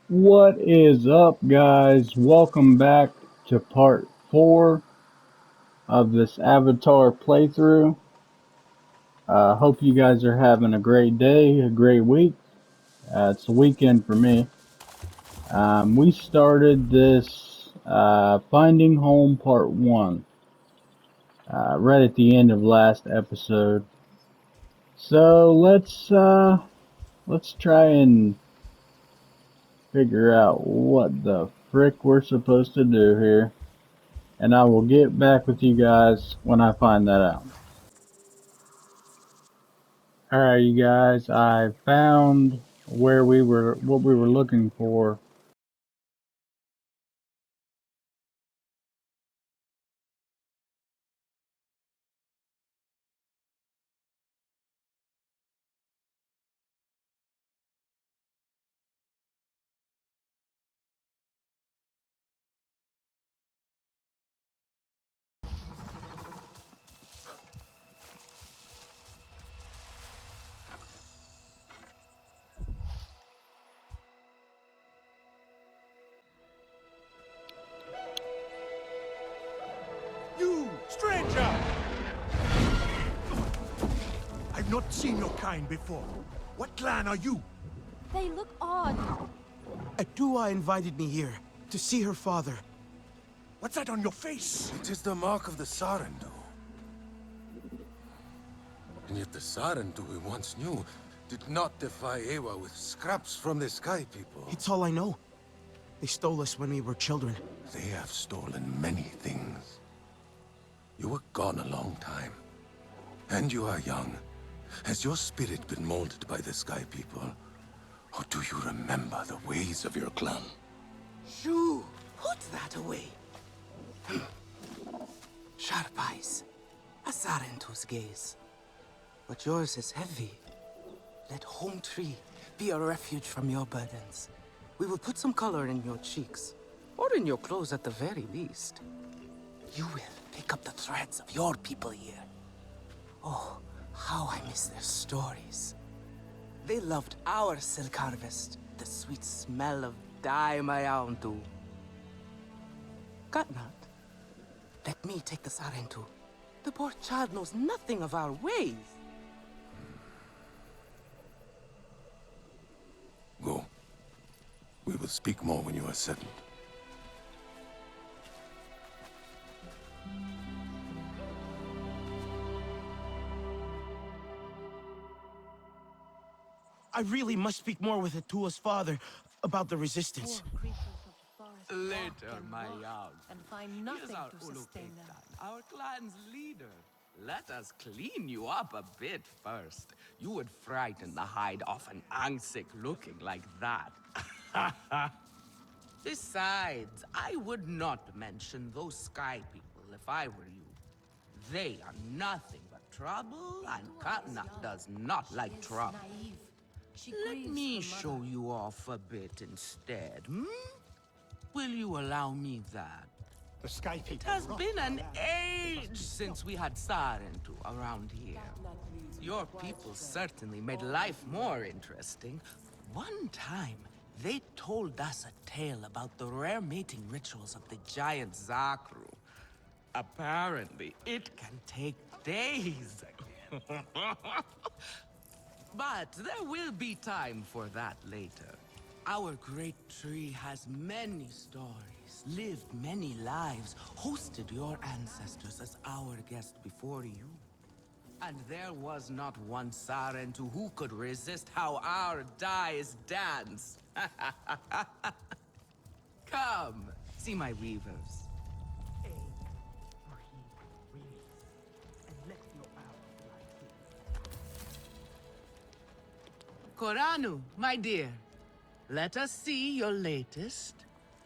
What is up, guys? Welcome back to part 4 of this Avatar playthrough. Hope you guys are having a great day, a great week. It's a weekend for me. We started this Finding Home Part 1 right at the end of last episode. So let's try and figure out what the frick we're supposed to do here. And I will get back with you guys when I find that out. Alright, you guys, I found what we were looking for. You, stranger! I've not seen your kind before. What clan are you? They look odd. Atua invited me here to see her father. What's that on your face? It is the mark of the Sarentu. And yet the Sarentu we once knew did not defy Ewa with scraps from the Sky People. It's all I know. They stole us when we were children. They have stolen many things. You were gone a long time. And you are young. Has your spirit been molded by the Sky People? Or do you remember the ways of your clan? Shoo! Put that away. Sharp eyes. A Sarentu's gaze. But yours is heavy. Let Home Tree be a refuge from your burdens. We will put some color in your cheeks. Or in your clothes at the very least. You will pick up the threads of your people here. Oh, how I miss their stories. They loved our silk harvest, the sweet smell of dye mayauntu. Katnat, let me take the Sarentu. The poor child knows nothing of our ways. Go. We will speak more when you are settled. I really must speak more with Atua's father about the resistance. Poor creatures of the forest Later, walk and my walk young. and find Here's nothing our to sustain them. Ulukektan, our clan's leader. Let us clean you up a bit first. You would frighten the hide off an Angsik looking like that. Besides, I would not mention those sky people if I were you. They are nothing but trouble, and Katnat does not like trouble. Naive. She Let grieves me her show mother. you off a bit instead, hmm? Will you allow me that? The Sky It People. has rot been our an land. age since we had Sarentu around here. Your people certainly made life more interesting. One time, they told us a tale about the rare mating rituals of the giant Zakru. Apparently, it can take days. But there will be time for that later. Our great tree has many stories, lived many lives, hosted your ancestors as our guest before you. And there was not one Sarentu who could resist how our dyes dance. Come, see my weavers. Koranu, my dear, let us see your latest.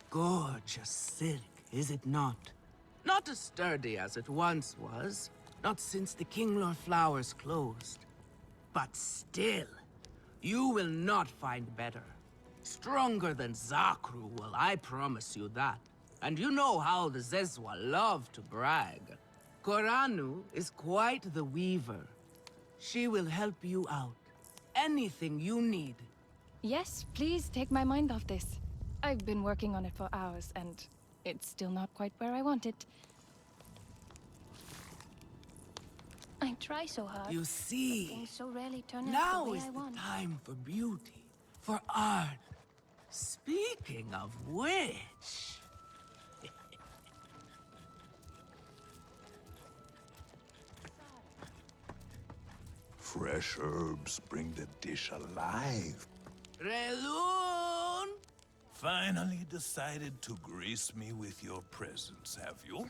Gorgeous silk, is it not? Not as sturdy as it once was, not since the Kinglor flowers closed. But still, you will not find better. Stronger than Zakru will, I promise you that. And you know how the Zezwa love to brag. Koranu is quite the weaver. She will help you out. Anything you need. Yes, please take my mind off this. I've been working on it for hours, and it's still not quite where I want it. I try so hard. You But see, things so rarely turn out now the way is I the want. time for beauty, for art. Speaking of which... Fresh herbs bring the dish alive. Relun! Finally decided to grace me with your presence, have you?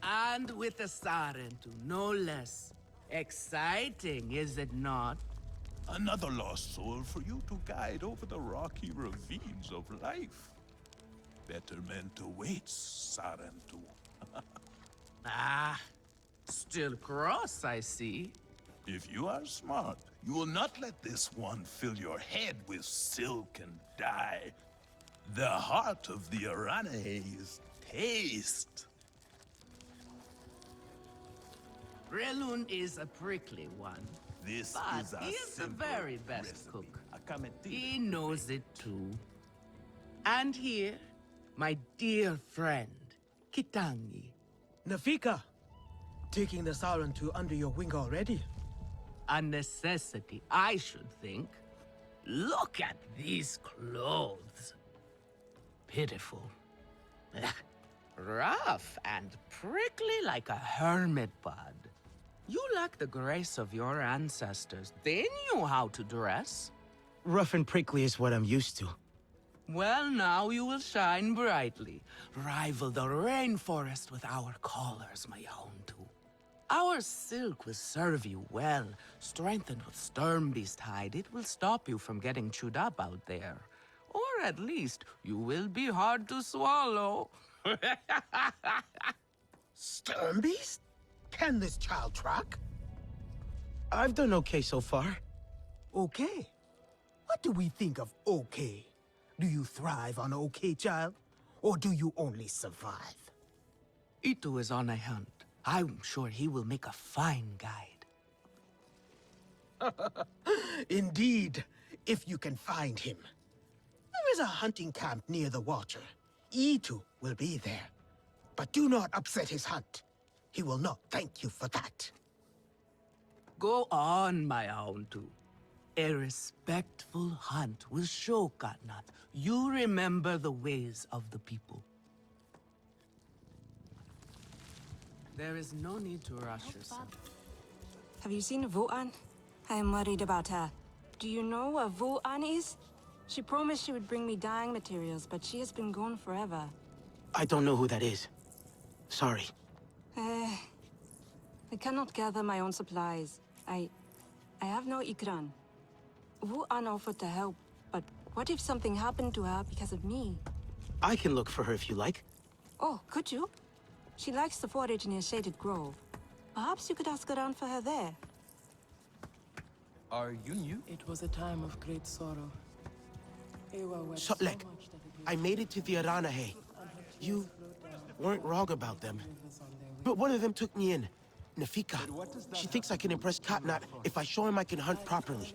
And with the Sarentu, no less. Exciting, is it not? Another lost soul for you to guide over the rocky ravines of life. Betterment awaits, Sarentu. Ah, still cross, I see. If you are smart, you will not let this one fill your head with silk and dye. The heart of the Aranahe is taste. Relun is a prickly one, This but is a he is the simple very best recipe. cook. A cametilla. He knows it too. And here, my dear friend, Kitangi. Nafika, taking the Sarantu under your wing already? A necessity, I should think. Look at these clothes. Pitiful. Rough and prickly like a hermit bud. You lack the grace of your ancestors. They knew how to dress. Rough and prickly is what I'm used to. Well, now you will shine brightly. Rival the rainforest with our collars, my Houndu. Our silk will serve you well. Strengthened with Sternbeast hide, it will stop you from getting chewed up out there. Or at least, you will be hard to swallow. Sternbeast? Can this child track? I've done okay so far. Okay? What do we think of okay? Do you thrive on okay, child? Or do you only survive? Itu is on a hunt. I'm sure he will make a fine guide. Indeed, if you can find him. There is a hunting camp near the Watcher. Itu will be there. But do not upset his hunt. He will not thank you for that. Go on, my Houndu. A respectful hunt will show Katnat you remember the ways of the people. There is no need to rush yourself. Have you seen Vuan? I am worried about her. Do you know where Vuan is? She promised she would bring me dyeing materials, but she has been gone forever. I don't know who that is. Sorry. I cannot gather my own supplies. I have no ikran. Vuan offered to help, but what if something happened to her because of me? I can look for her if you like. Oh, could you? She likes to forage near Shaded Grove. Perhaps you could ask around for her there. Are you new? It was a time of great sorrow. Ewa wept so Sotlek, much that it I made it to the Aranahe. You weren't wrong about them. But one of them took me in. Nafika. She thinks I can impress Katnat if I show him I can hunt properly.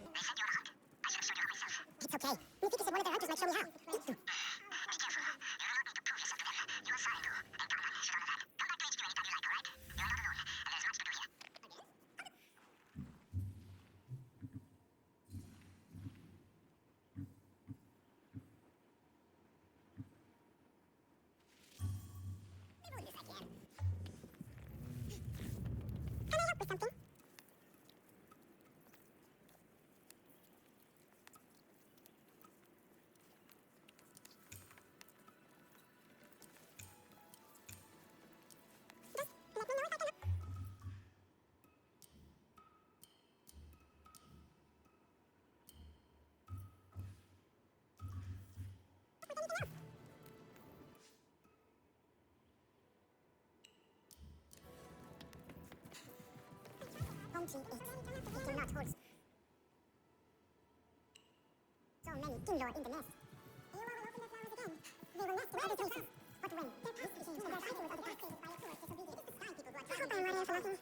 It's okay. Nafika said one of their hunters might show me how. Home team 8. It cannot hold. So many Kinlor in the nest. You will open the flowers again. They will nest in other places. But when their past change and their fighting with other cascades by a poor disobedient, the sky people who are I hope I'm not here for nothing.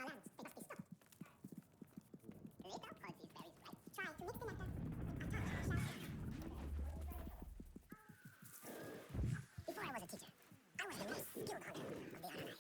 our lands. They must be stopped. Little Cozy's very bright. Try to mix the nectar and attach the shells. Before I was a teacher, I was the most skilled hunter of the Aranai.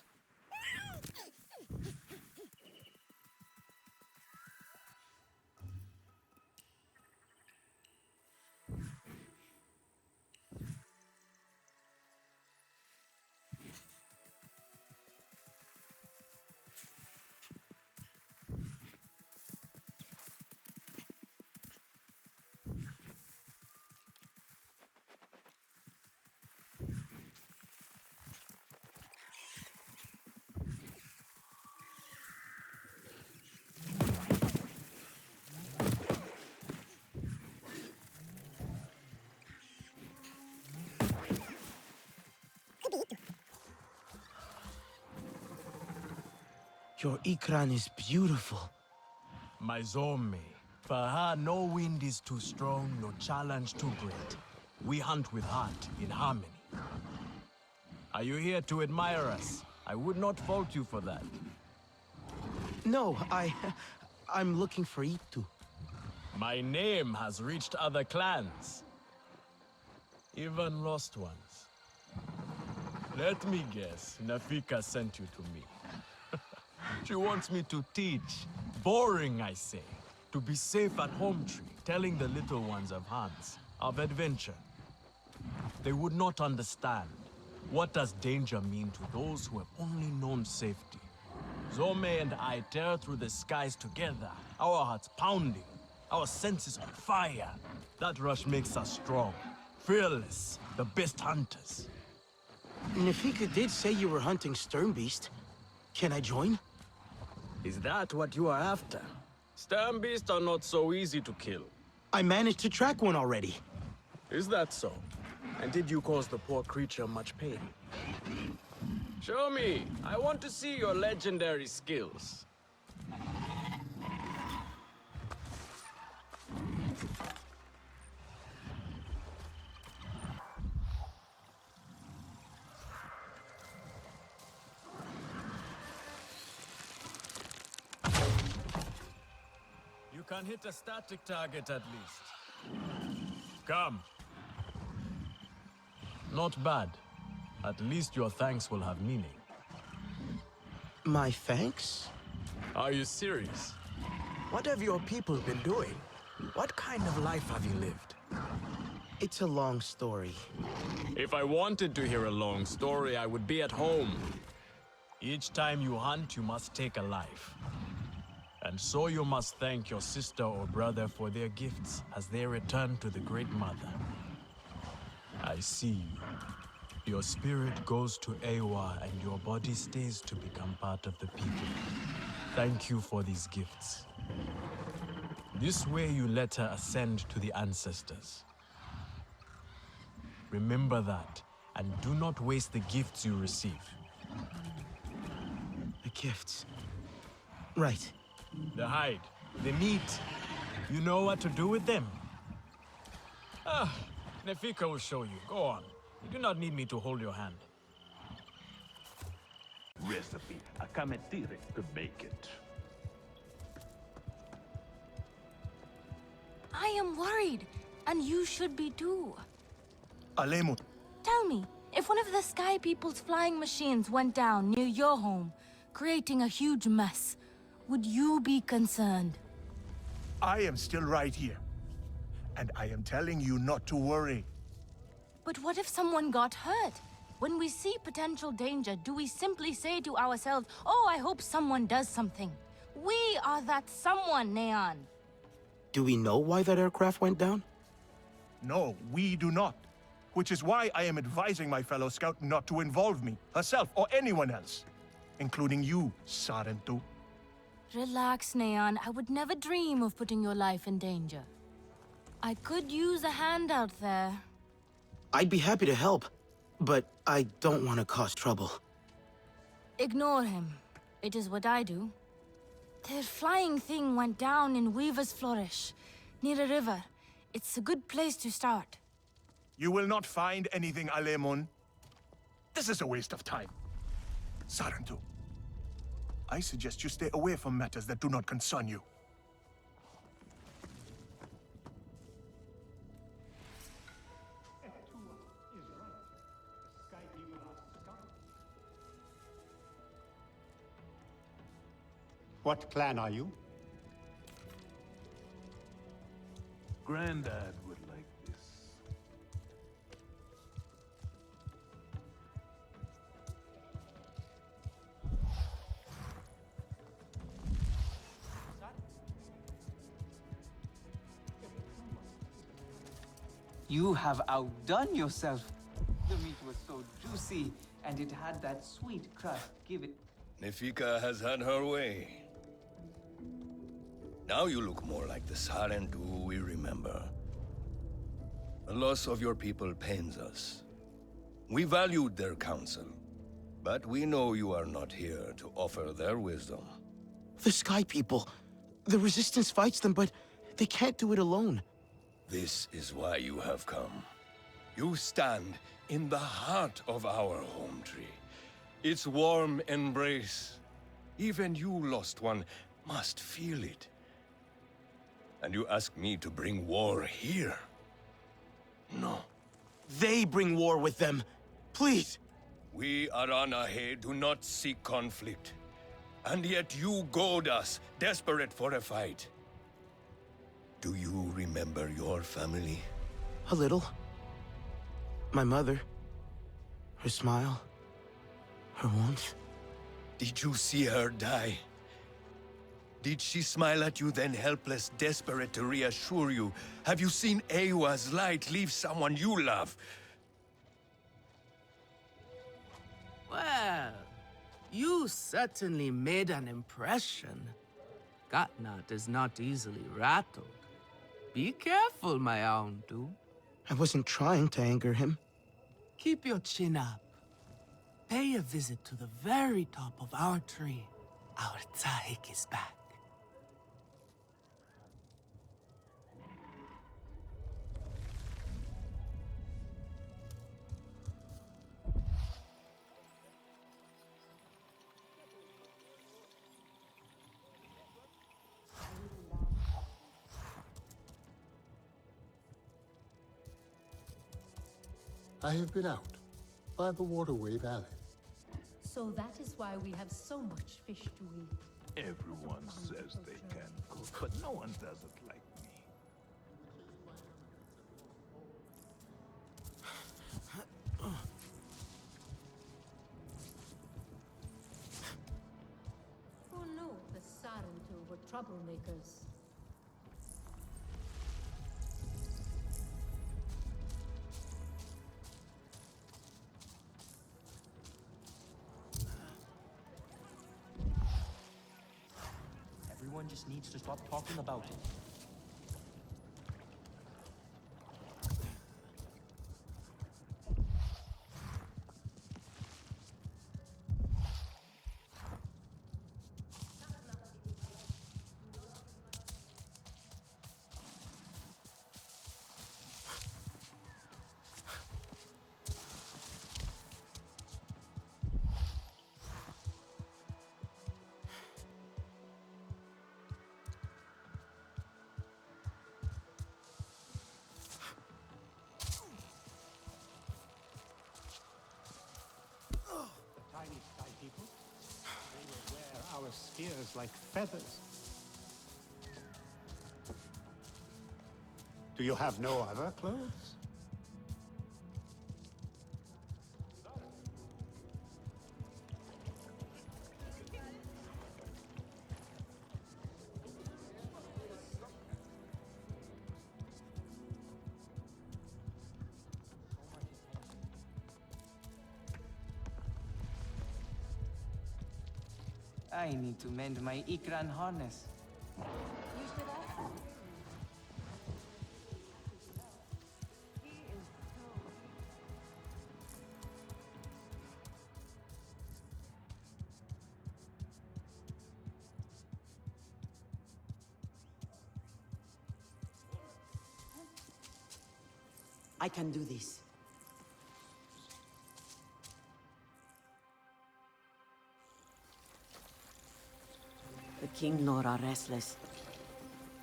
Your Ikran is beautiful. My Zome. For her, no wind is too strong, no challenge too great. We hunt with heart, in harmony. Are you here to admire us? I would not fault you for that. No, I'm looking for Itu. My name has reached other clans. Even lost ones. Let me guess, Nafika sent you to me. She wants me to teach. Boring, I say. To be safe at home tree, telling the little ones of Hans, of adventure. They would not understand. What does danger mean to those who have only known safety? Zome and I tear through the skies together, our hearts pounding, our senses on fire. That rush makes us strong, fearless, the best hunters. Nafika did say you were hunting Sternbeast. Can I join? Is that what you are after? Stern beasts are not so easy to kill. I managed to track one already. Is that so? And did you cause the poor creature much pain? Show me! I want to see your legendary skills. You can hit a static target at least. Come. Not bad. At least your thanks will have meaning. My thanks? Are you serious? What have your people been doing? What kind of life have you lived? It's a long story. If I wanted to hear a long story, I would be at home. Each time you hunt, you must take a life. And so you must thank your sister or brother for their gifts as they return to the Great Mother. I see you. Your spirit goes to Ewa and your body stays to become part of the people. Thank you for these gifts. This way you let her ascend to the ancestors. Remember that, and do not waste the gifts you receive. The gifts. Right. The hide, the meat. You know what to do with them? Nefika will show you. Go on. You do not need me to hold your hand. Recipe. A Kametire could make it. I am worried, and you should be too. Alemut. Tell me, if one of the Sky People's flying machines went down near your home, creating a huge mess, would you be concerned? I am still right here. And I am telling you not to worry. But what if someone got hurt? When we see potential danger, do we simply say to ourselves, oh, I hope someone does something? We are that someone, Neon. Do we know why that aircraft went down? No, we do not. Which is why I am advising my fellow scout not to involve me, herself, or anyone else. Including you, Sarentu. Relax, Neon. I would never dream of putting your life in danger. I could use a hand out there. I'd be happy to help, but I don't want to cause trouble. Ignore him. It is what I do. Their flying thing went down in Weaver's Flourish, near a river. It's a good place to start. You will not find anything, Alemun. This is a waste of time. Sarentu, I suggest you stay away from matters that do not concern you. What clan are you? Grandad would like this. You have outdone yourself. The meat was so juicy, and it had that sweet crust. Give it. Nefika has had her way. Now you look more like the Sarentu we remember. The loss of your people pains us. We valued their counsel, but we know you are not here to offer their wisdom. The Sky People. The Resistance fights them, but they can't do it alone. This is why you have come. You stand in the heart of our home tree. Its warm embrace. Even you, lost one, must feel it. And you ask me to bring war here? No. They bring war with them. Please. We Aranahe do not seek conflict. And yet you goad us, desperate for a fight. Do you remember your family? A little. My mother. Her smile. Her warmth. Did you see her die? Did she smile at you then helpless, desperate to reassure you? Have you seen Ewa's light leave someone you love? Well, you certainly made an impression. Gatnat is not easily rattled. Be careful, my Auntu. I wasn't trying to anger him. Keep your chin up. Pay a visit to the very top of our tree. Our Tsahik is back. I have been out, by the Waterway Valley. So that is why we have so much fish to eat. Everyone says they can cook, but no one does it like me. Who knew the Sarentu were troublemakers? Everyone just needs to stop talking about it. Tiny Sky People. They will wear our spears like feathers. Do you have no other clothes? I need to mend my Ikran harness. I can do this. The King Lord are restless.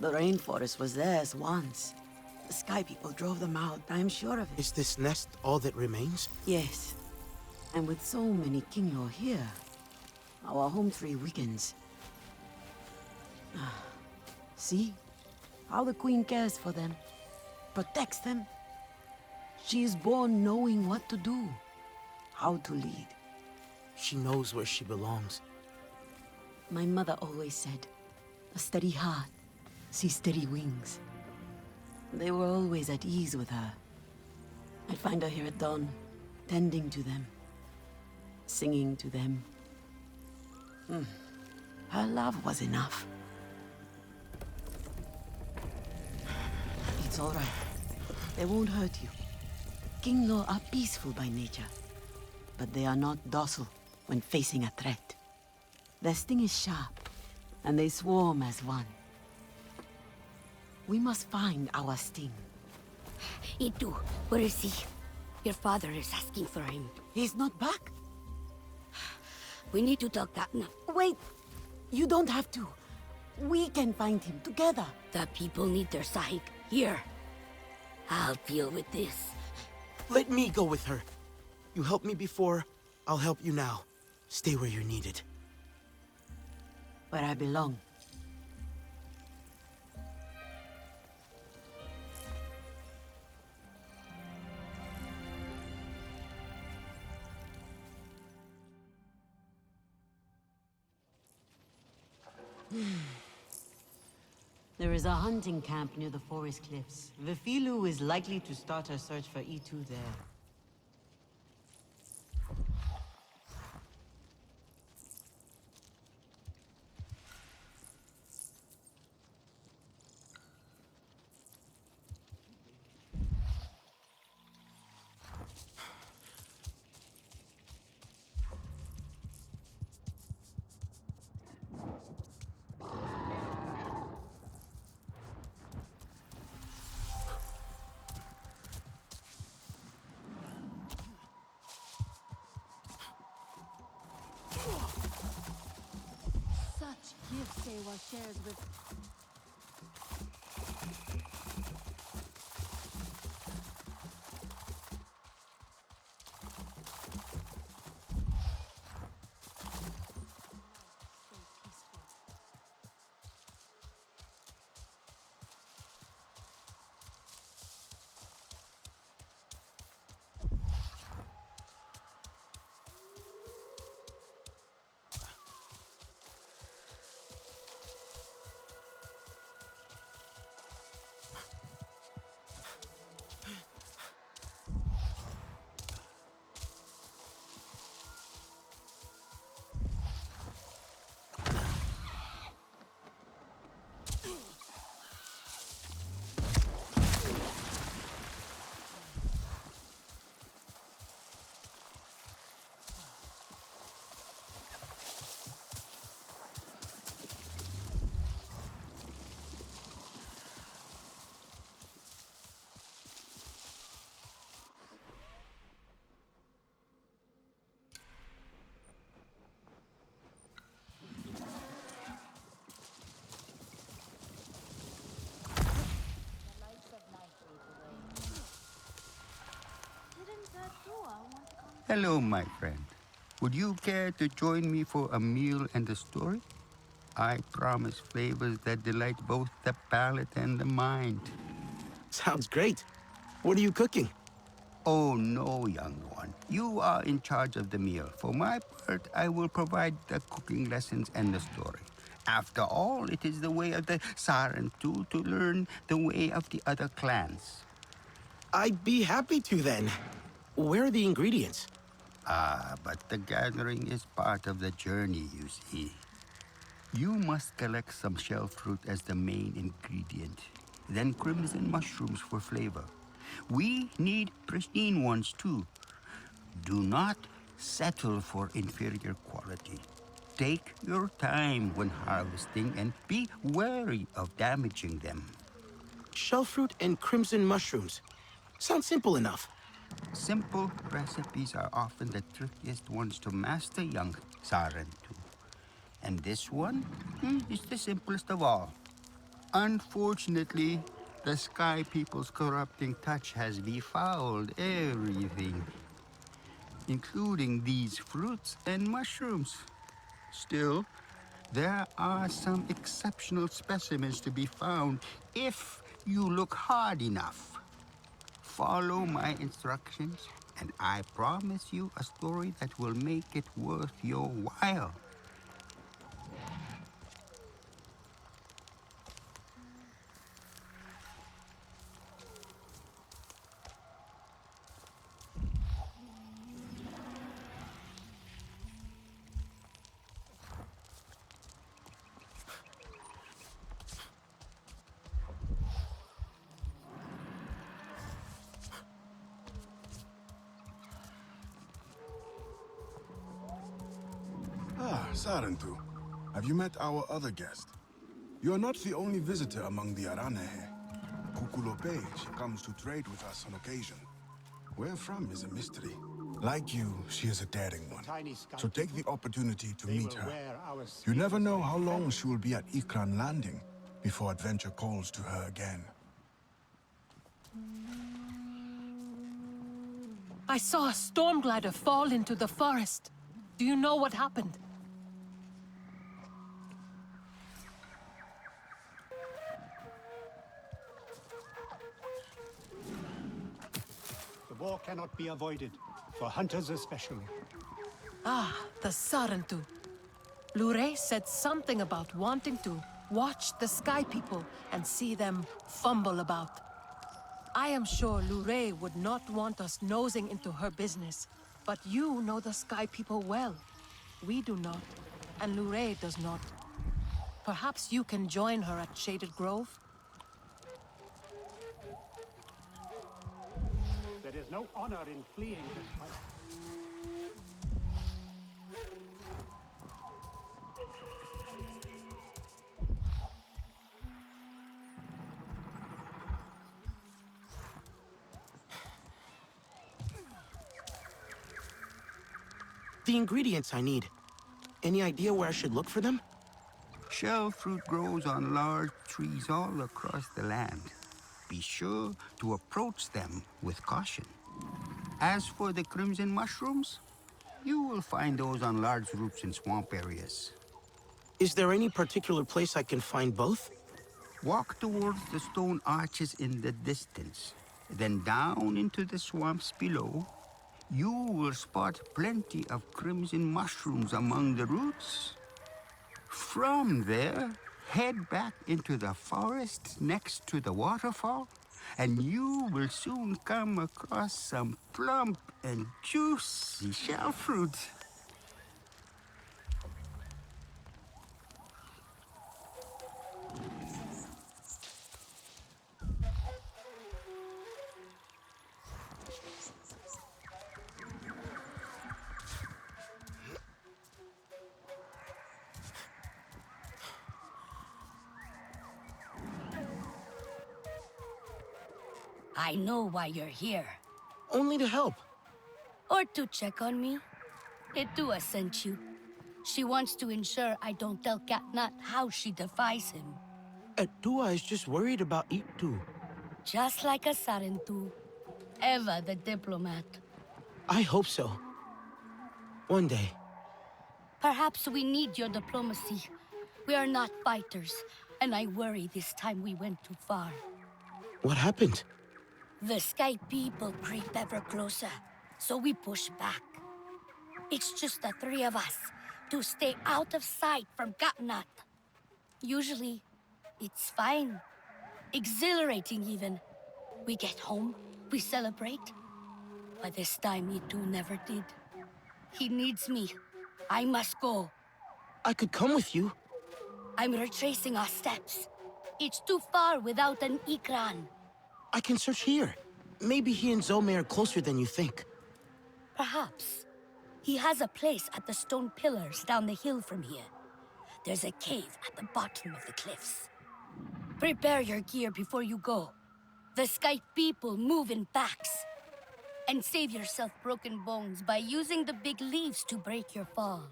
The rainforest was theirs once. The Sky People drove them out, I'm sure of it. Is this nest all that remains? Yes. And with so many King Lord here, our home tree weakens. See? How the Queen cares for them. Protects them. She is born knowing what to do. How to lead. She knows where she belongs. My mother always said, a steady heart sees steady wings. They were always at ease with her. I'd find her here at dawn, tending to them, singing to them. Her love was enough. It's all right. They won't hurt you. King Law are peaceful by nature, but they are not docile when facing a threat. Their sting is sharp, and they swarm as one. We must find our sting. Itu, where is he? Your father is asking for him. He's not back. We need to talk that now. Wait! You don't have to. We can find him together. The people need their sahib here. I'll deal with this. Let me go with her. You helped me before, I'll help you now. Stay where you're needed. Where I belong. There is a hunting camp near the forest cliffs. Vifilu is likely to start her search for E2 there. Such gifts they were shared with. Hello, my friend. Would you care to join me for a meal and a story? I promise flavors that delight both the palate and the mind. Sounds great. What are you cooking? Oh, no, young one. You are in charge of the meal. For my part, I will provide the cooking lessons and the story. After all, it is the way of the Sarentu to learn the way of the other clans. I'd be happy to then. Where are the ingredients? But the gathering is part of the journey, you see. You must collect some shell fruit as the main ingredient, then crimson mushrooms for flavor. We need pristine ones too. Do not settle for inferior quality. Take your time when harvesting and be wary of damaging them. Shell fruit and crimson mushrooms. Sounds simple enough. Simple recipes are often the trickiest ones to master, young Sarentu. And this one is the simplest of all. Unfortunately, the Sky People's corrupting touch has befouled everything, including these fruits and mushrooms. Still, there are some exceptional specimens to be found if you look hard enough. Follow my instructions, and I promise you a story that will make it worth your while. Ah, Sarentu. Have you met our other guest? You are not the only visitor among the Aranehe. Kukulope, she comes to trade with us on occasion. Where from is a mystery. Like you, she is a daring one. So take the opportunity to meet her. You never know how long she will be at Ikran Landing before adventure calls to her again. I saw a storm glider fall into the forest. Do you know what happened? The war cannot be avoided, for hunters especially. Ah, the Sarentu. Lure said something about wanting to watch the Sky People and see them fumble about. I am sure Lure would not want us nosing into her business, but you know the Sky People well. We do not, and Lure does not. Perhaps you can join her at Shaded Grove? There is no honor in fleeing this fight. The ingredients I need. Any idea where I should look for them? Shell fruit grows on large trees all across the land. Be sure to approach them with caution. As for the crimson mushrooms, you will find those on large roots in swamp areas. Is there any particular place I can find both? Walk towards the stone arches in the distance, then down into the swamps below. You will spot plenty of crimson mushrooms among the roots. From there, head back into the forest next to the waterfall, and you will soon come across some plump and juicy shell fruit. I know why you're here. Only to help. Or to check on me. Itua sent you. She wants to ensure I don't tell Katnat how she defies him. Dua is just worried about Itu. Just like a Sarentu. Eva the diplomat. I hope so. One day. Perhaps we need your diplomacy. We are not fighters, and I worry this time we went too far. What happened? The Sky People creep ever closer, so we push back. It's just the three of us, to stay out of sight from Katnat. Usually, it's fine. Exhilarating even. We get home, we celebrate. But this time, Itu never did. He needs me. I must go. I could come with you. I'm retracing our steps. It's too far without an Ikran. I can search here. Maybe he and Zome are closer than you think. Perhaps. He has a place at the stone pillars down the hill from here. There's a cave at the bottom of the cliffs. Prepare your gear before you go. The Sky People move in packs. And save yourself broken bones by using the big leaves to break your fall.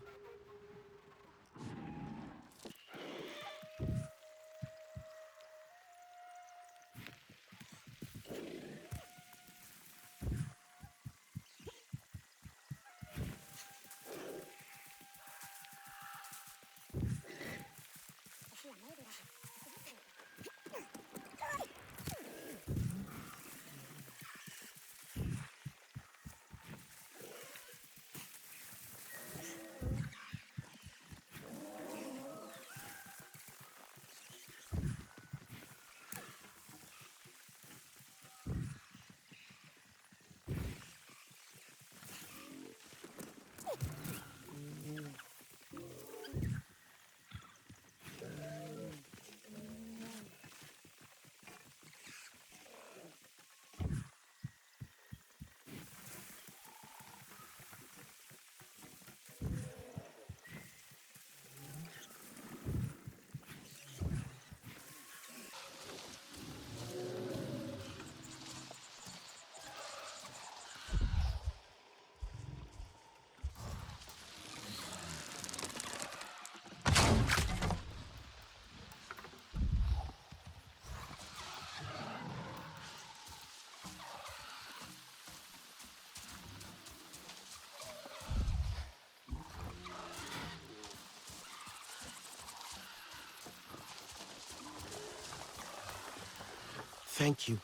Thank you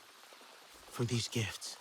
for these gifts.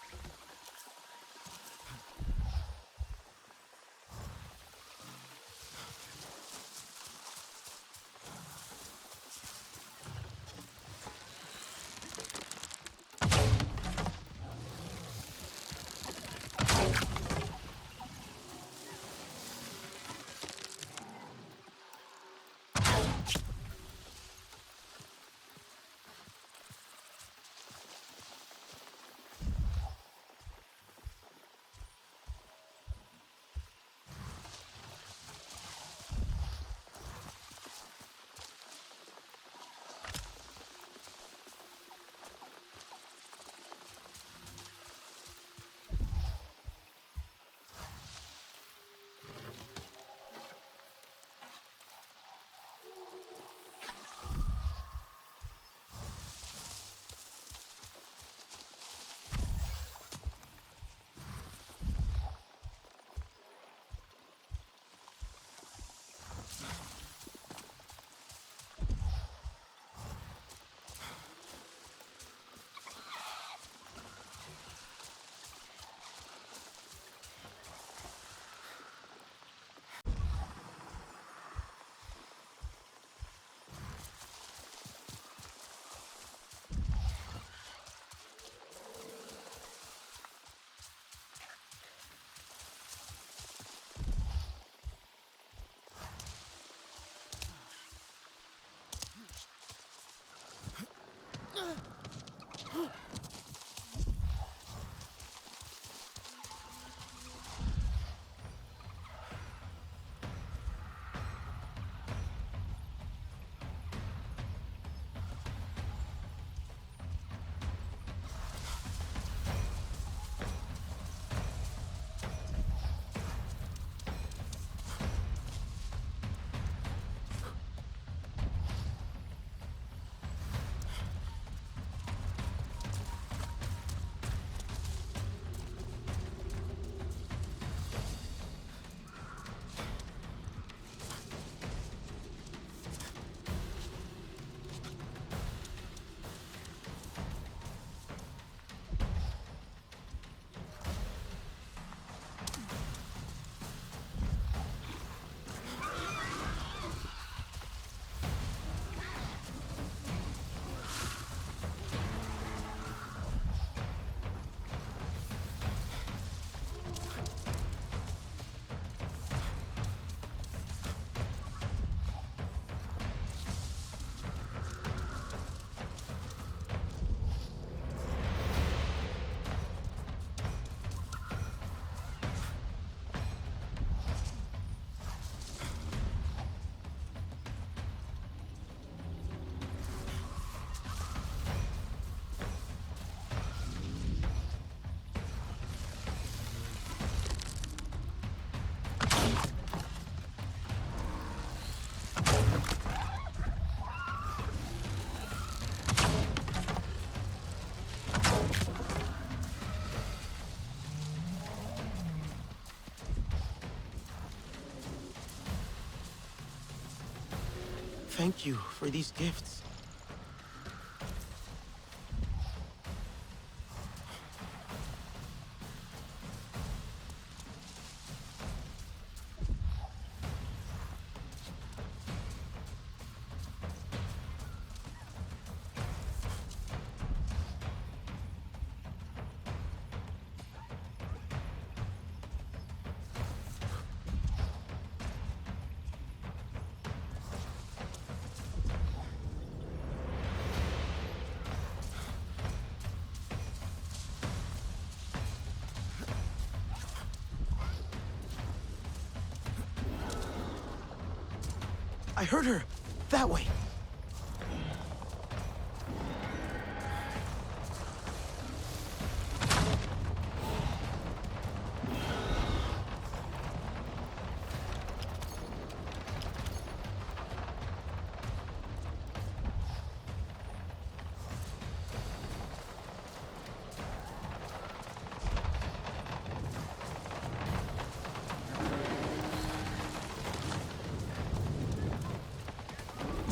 Thank you for these gifts. I heard her! That way!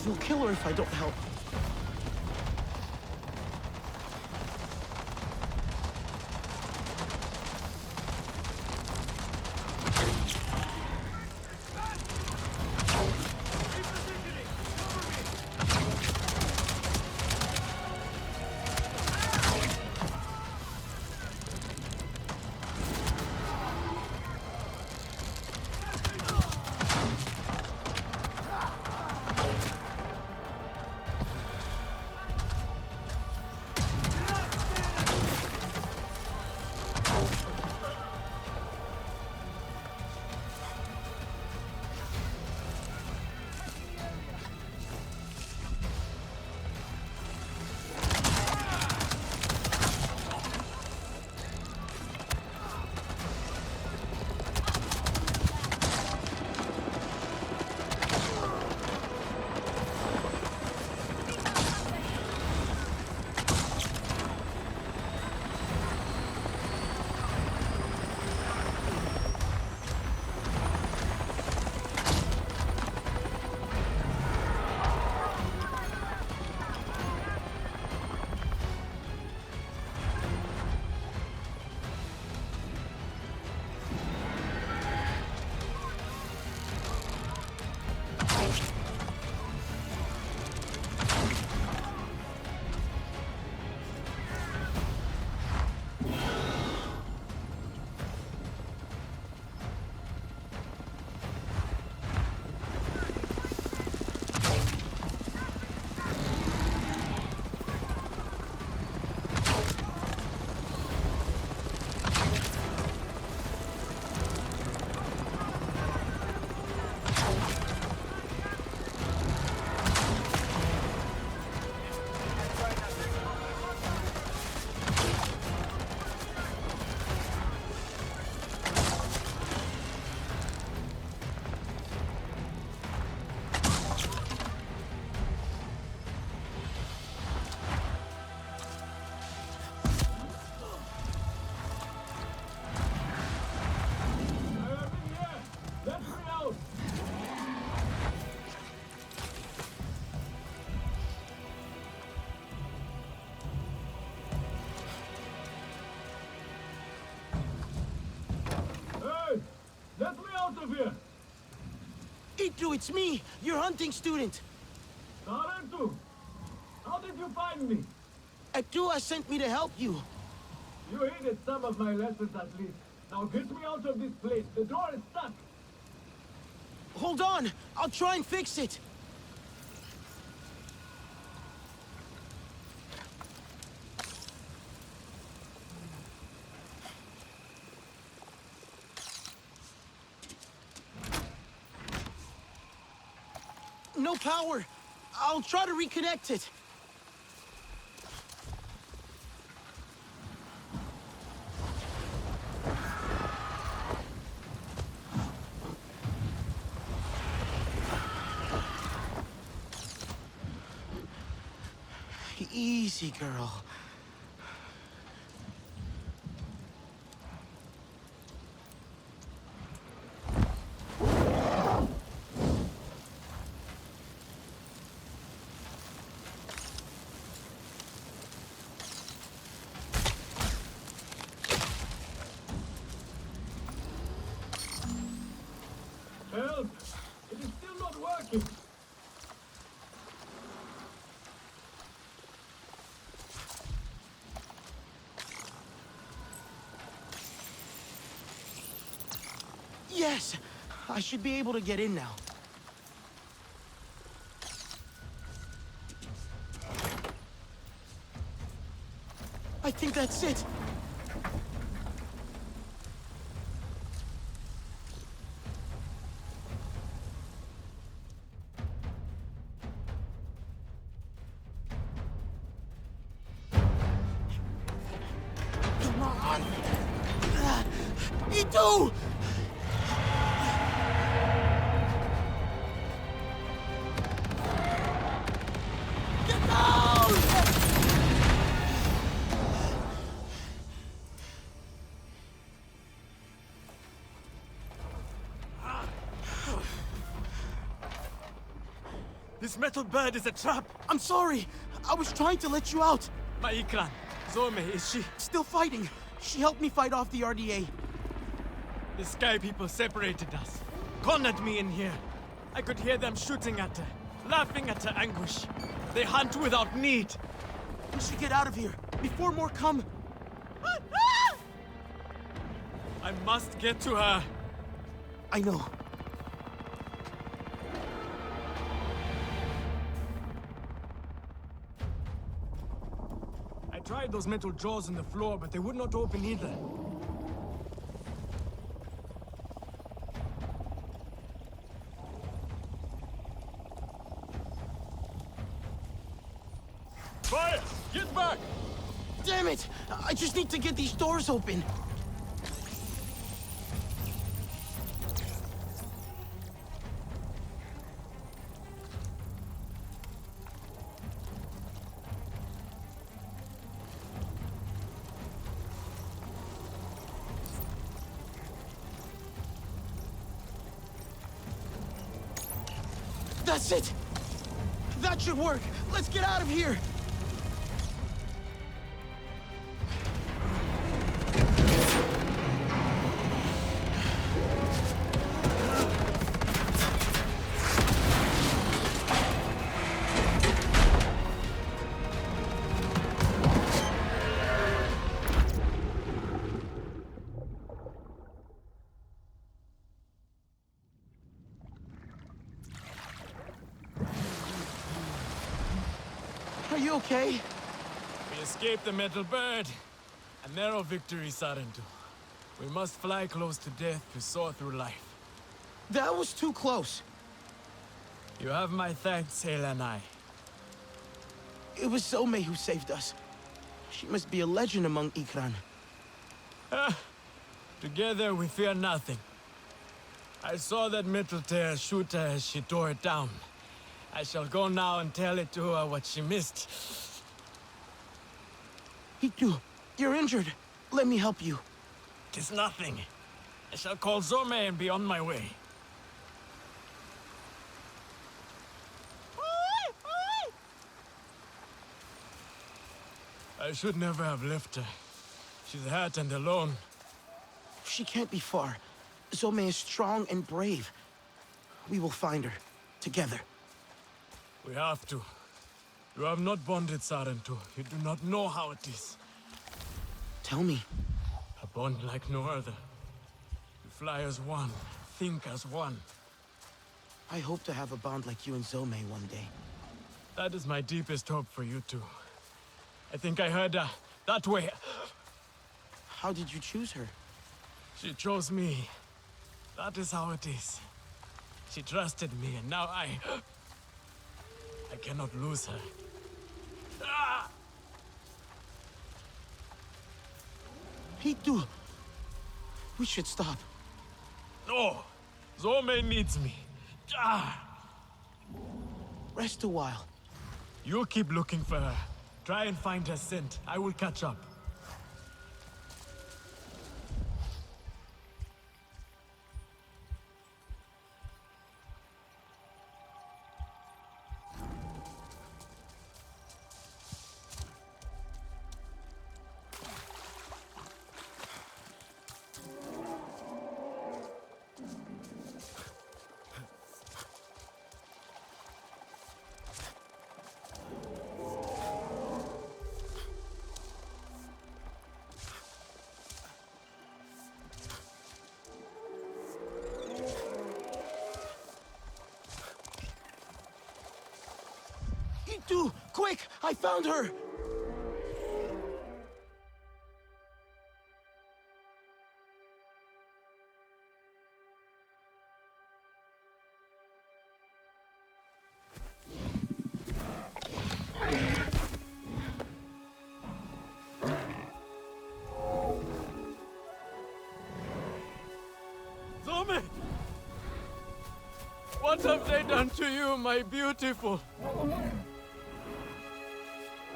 You'll kill her if I don't help. Sarentu, it's me, your hunting student. Sarentu! How did you find me? Atua sent me to help you. You aided some of my lessons at least. Now get me out of this place. The door is stuck. Hold on, I'll try and fix it. No power. I'll try to reconnect it. Easy, girl. Help! It is still not working. Yes! I should be able to get in now. I think that's it. Come on! Itu! Get down! This metal bird is a trap. I'm sorry. I was trying to let you out. My Ikran. Zorme, is she? Still fighting. She helped me fight off the RDA. The Sky People separated us. Cornered me in here. I could hear them shooting at her, laughing at her anguish. They hunt without need. We should get out of here before more come. I must get to her. I know. I tried those metal jaws in the floor, but they would not open either. Fire! Get back! Damn it! I just need to get these doors open. That's it! That should work! Let's get out of here! Are you okay? We escaped the metal bird. A narrow victory, Sarentu. We must fly close to death to soar through life. That was too close. You have my thanks, Helanai. It was Zome who saved us. She must be a legend among Ikran. Together we fear nothing. I saw that metal tear shoot her as she tore it down. I shall go now and tell it to her what she missed. Itu, you're injured. Let me help you. 'Tis nothing. I shall call Zorme and be on my way. I should never have left her. She's hurt and alone. She can't be far. Zome is strong and brave. We will find her. Together. We have to. You have not bonded, Sarentu. You do not know how it is. Tell me. A bond like no other. You fly as one, think as one. I hope to have a bond like you and Zome one day. That is my deepest hope for you two. I think I heard that way. How did you choose her? She chose me. That is how it is. She trusted me, and now I cannot lose her. Ah! Hitu! We should stop. No! Zome needs me. Ah! Rest a while. You keep looking for her. Try and find her scent. I will catch up. Hitu! Quick! I found her! Zome! What have they done to you, my beautiful?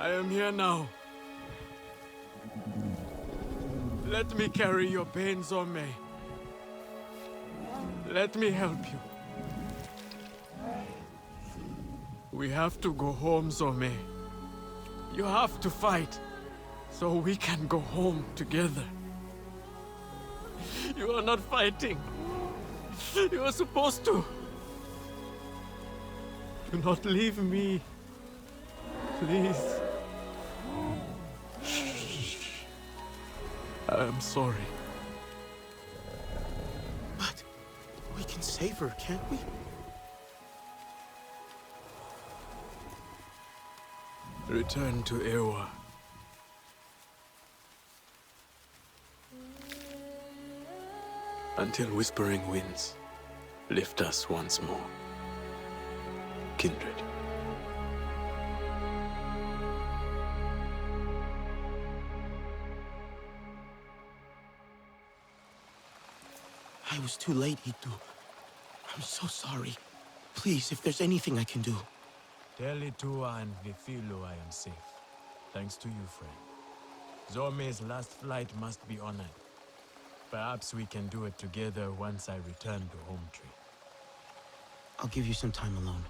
I am here now. Let me carry your pain, Zome. Let me help you. We have to go home, Zome. You have to fight, so we can go home together. You are not fighting. You are supposed to. Do not leave me. Please. I am sorry. But we can save her, can't we? Return to Ewa. Until Whispering Winds lift us once more. Kindred. I was too late, Hitu. I'm so sorry. Please, if there's anything I can do. Tell Itua and Vifilo I am safe. Thanks to you, friend. Zome's last flight must be honored. Perhaps we can do it together once I return to Home Tree. I'll give you some time alone.